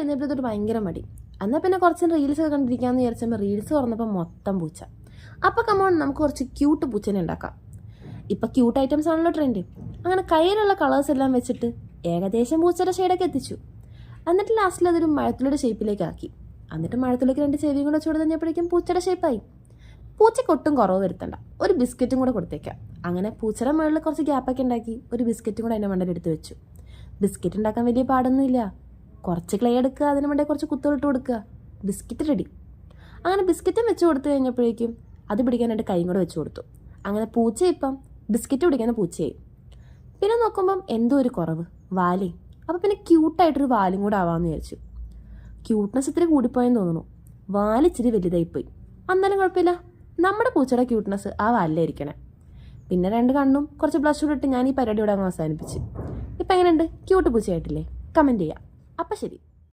എഴുന്നേറ്റത്തോട്ട് ഭയങ്കര മടി. എന്നാൽ പിന്നെ കുറച്ച് റീൽസ് ഒക്കെ കണ്ടിരിക്കാമെന്ന് വിചാരിച്ചപ്പോൾ റീൽസ് തുറന്നപ്പോൾ മൊത്തം പൂച്ച. അപ്പോൾ കമോൺ നമുക്ക് കുറച്ച് ക്യൂട്ട് പൂച്ചനെ ഉണ്ടാക്കാം. ഇപ്പം ക്യൂട്ട് ഐറ്റംസ് ആണല്ലോ ട്രെൻഡ്. അങ്ങനെ കയ്യിലുള്ള കളേഴ്സ് എല്ലാം വെച്ചിട്ട് ഏകദേശം പൂച്ചയുടെ ഷെയ്ഡൊക്കെ എത്തിച്ചു. എന്നിട്ട് ലാസ്റ്റിൽ അതൊരു മഴത്തുള്ളിയുടെ ഷേപ്പിലേക്ക് ആക്കി. എന്നിട്ട് മഴത്തുള്ളിക്ക് 2 ചെവിയും കൂടെ ചൂട് കഴിഞ്ഞപ്പോഴേക്കും പൂച്ചയുടെ ഷേപ്പായി. പൂച്ചയ്ക്ക് ഒട്ടും കുറവ് വരുത്തണ്ട, ഒരു ബിസ്ക്കറ്റും കൂടെ കൊടുത്തേക്കാം. അങ്ങനെ പൂച്ചയുടെ മുകളിൽ കുറച്ച് ഗ്യാപ്പൊക്കെ ഉണ്ടാക്കി ഒരു ബിസ്ക്കറ്റും കൂടെ അതിൻ്റെ മണ്ടയിൽ എടുത്ത് വെച്ചു. ബിസ്ക്കറ്റ് ഉണ്ടാക്കാൻ വലിയ പാടൊന്നുമില്ല. കുറച്ച് ക്ലേ എടുക്കുക, അതിന് വേണ്ടി കുറച്ച് കുത്തോളിട്ട് കൊടുക്കുക, ബിസ്ക്കറ്റ് റെഡി. അങ്ങനെ ബിസ്ക്കറ്റും വെച്ച് കൊടുത്തു കഴിഞ്ഞപ്പോഴേക്കും അത് പിടിക്കാനായിട്ട് കൈയും കൂടെ വെച്ച് കൊടുത്തു. അങ്ങനെ പൂച്ച ഇപ്പം ബിസ്ക്കറ്റ് പിടിക്കുന്ന പൂച്ചയായി. പിന്നെ നോക്കുമ്പം എന്തോ ഒരു കുറവ്, വാലേ. അപ്പോൾ പിന്നെ ക്യൂട്ടായിട്ടൊരു വാലും കൂടെ ആവാമെന്ന് വിചാരിച്ചു. ക്യൂട്ട്നെസ് ഇത്തിരി കൂടിപ്പോയെന്ന് തോന്നുന്നു. വാലിച്ചിരി വലുതായിപ്പോയി. എന്നാലും കുഴപ്പമില്ല, നമ്മുടെ പൂച്ചയുടെ ക്യൂട്ട്നെസ് ആ വാലിലായിരിക്കണേ. പിന്നെ 2 കണ്ണും കുറച്ച് ബ്ലഷ് കൂടെ ഇട്ട് ഞാൻ ഈ പരിപാടി ഇവിടെ അങ്ങ് അവസാനിപ്പിച്ച്. ഇപ്പം എങ്ങനെയുണ്ട്? ക്യൂട്ട് പൂച്ചയായിട്ടില്ലേ? കമൻറ്റ് ചെയ്യാം. അപ്പം ശരി.